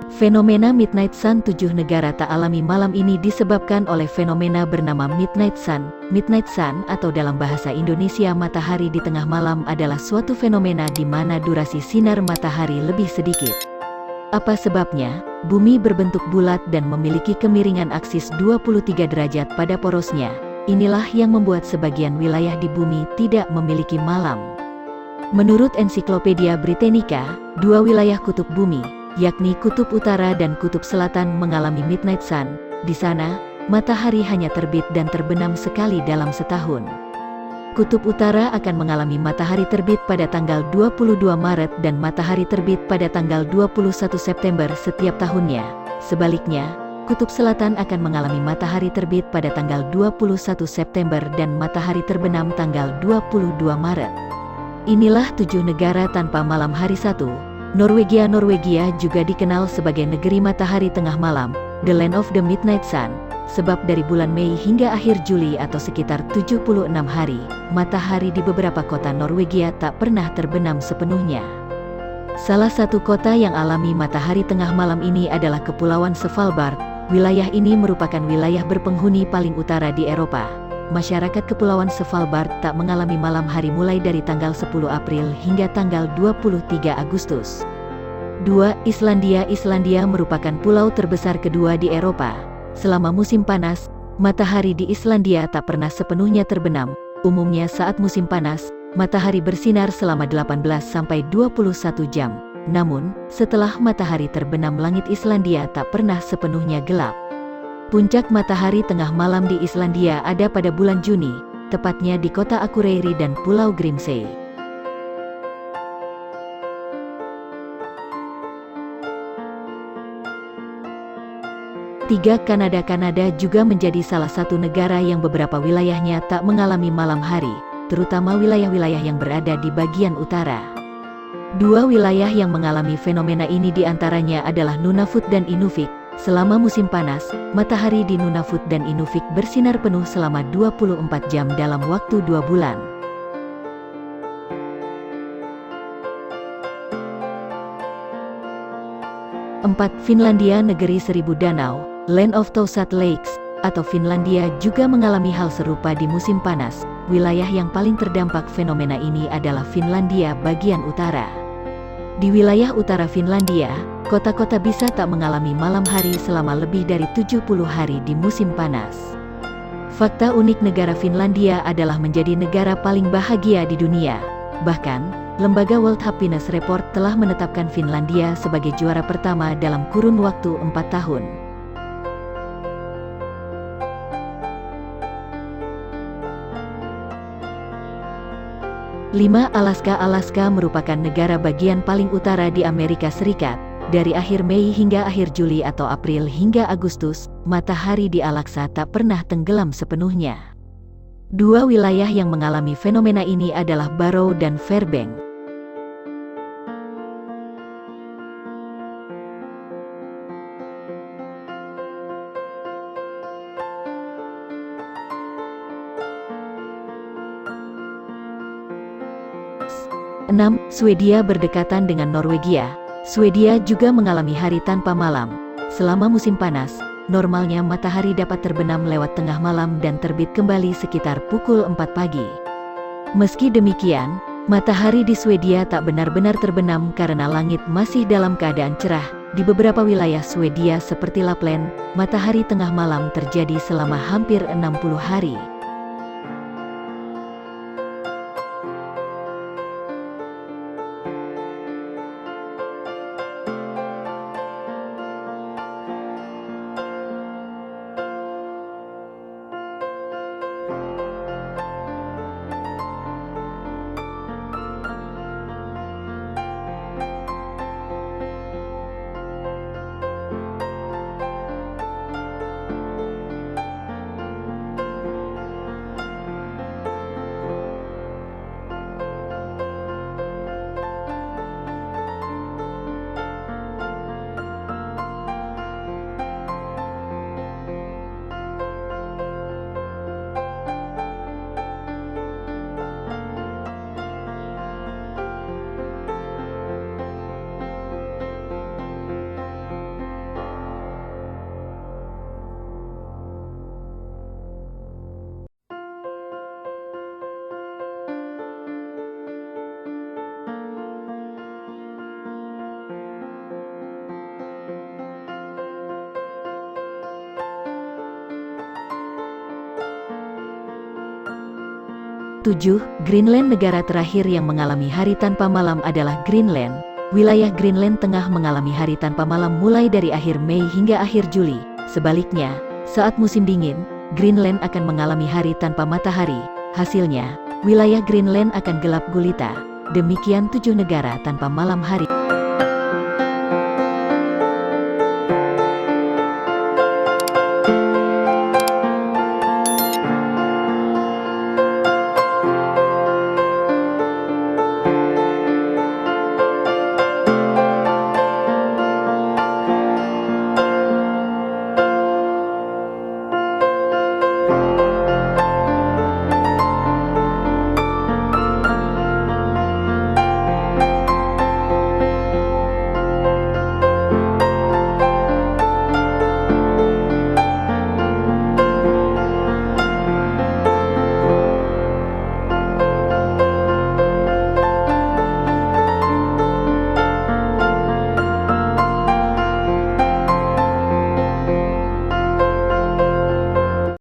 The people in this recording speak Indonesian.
Fenomena Midnight Sun 7 negara tak alami malam ini disebabkan oleh fenomena bernama Midnight Sun. Midnight Sun atau dalam bahasa Indonesia matahari di tengah malam adalah suatu fenomena di mana durasi sinar matahari lebih sedikit. Apa sebabnya? Bumi berbentuk bulat dan memiliki kemiringan aksis 23 derajat pada porosnya. Inilah yang membuat sebagian wilayah di bumi tidak memiliki malam. Menurut Ensiklopedia Britannica, dua wilayah kutub bumi, yakni Kutub Utara dan Kutub Selatan mengalami Midnight Sun. Di sana, matahari hanya terbit dan terbenam sekali dalam setahun. Kutub Utara akan mengalami matahari terbit pada tanggal 22 Maret dan matahari terbit pada tanggal 21 September setiap tahunnya. Sebaliknya, Kutub Selatan akan mengalami matahari terbit pada tanggal 21 September dan matahari terbenam tanggal 22 Maret. Inilah 7 negara tanpa malam hari satu. Norwegia juga dikenal sebagai negeri matahari tengah malam, the land of the midnight sun, sebab dari bulan Mei hingga akhir Juli atau sekitar 76 hari, matahari di beberapa kota Norwegia tak pernah terbenam sepenuhnya. Salah satu kota yang alami matahari tengah malam ini adalah Kepulauan Svalbard. Wilayah ini merupakan wilayah berpenghuni paling utara di Eropa. Masyarakat Kepulauan Svalbard tak mengalami malam hari mulai dari tanggal 10 April hingga tanggal 23 Agustus. 2. Islandia merupakan pulau terbesar kedua di Eropa. Selama musim panas, matahari di Islandia tak pernah sepenuhnya terbenam. Umumnya saat musim panas, matahari bersinar selama 18-21 jam. Namun, setelah matahari terbenam langit Islandia tak pernah sepenuhnya gelap. Puncak matahari tengah malam di Islandia ada pada bulan Juni, tepatnya di kota Akureyri dan Pulau Grimsey. Tiga. Kanada juga menjadi salah satu negara yang beberapa wilayahnya tak mengalami malam hari, terutama wilayah-wilayah yang berada di bagian utara. Dua wilayah yang mengalami fenomena ini diantaranya adalah Nunavut dan Inuvik. Selama musim panas, matahari di Nunavut dan Inuvik bersinar penuh selama 24 jam dalam waktu 2 bulan. Empat. Finlandia, negeri seribu danau, land of thousand lakes, atau Finlandia juga mengalami hal serupa di musim panas. Wilayah yang paling terdampak fenomena ini adalah Finlandia bagian utara. Di wilayah utara Finlandia, kota-kota bisa tak mengalami malam hari selama lebih dari 70 hari di musim panas. Fakta unik negara Finlandia adalah menjadi negara paling bahagia di dunia. Bahkan, lembaga World Happiness Report telah menetapkan Finlandia sebagai juara pertama dalam kurun waktu 4 tahun. 5. Alaska merupakan negara bagian paling utara di Amerika Serikat. Dari akhir Mei hingga akhir Juli atau April hingga Agustus, matahari di Alaska tak pernah tenggelam sepenuhnya. Dua wilayah yang mengalami fenomena ini adalah Barrow dan Fairbanks. Enam. Swedia berdekatan dengan Norwegia. Swedia juga mengalami hari tanpa malam. Selama musim panas, normalnya matahari dapat terbenam lewat tengah malam dan terbit kembali sekitar pukul 4 pagi. Meski demikian, matahari di Swedia tak benar-benar terbenam karena langit masih dalam keadaan cerah. Di beberapa wilayah Swedia seperti Lapland, matahari tengah malam terjadi selama hampir 60 hari. 7. Greenland. Negara terakhir yang mengalami hari tanpa malam adalah Greenland. Wilayah Greenland tengah mengalami hari tanpa malam mulai dari akhir Mei hingga akhir Juli. Sebaliknya, saat musim dingin, Greenland akan mengalami hari tanpa matahari. Hasilnya, wilayah Greenland akan gelap gulita. Demikian 7 negara tanpa malam hari.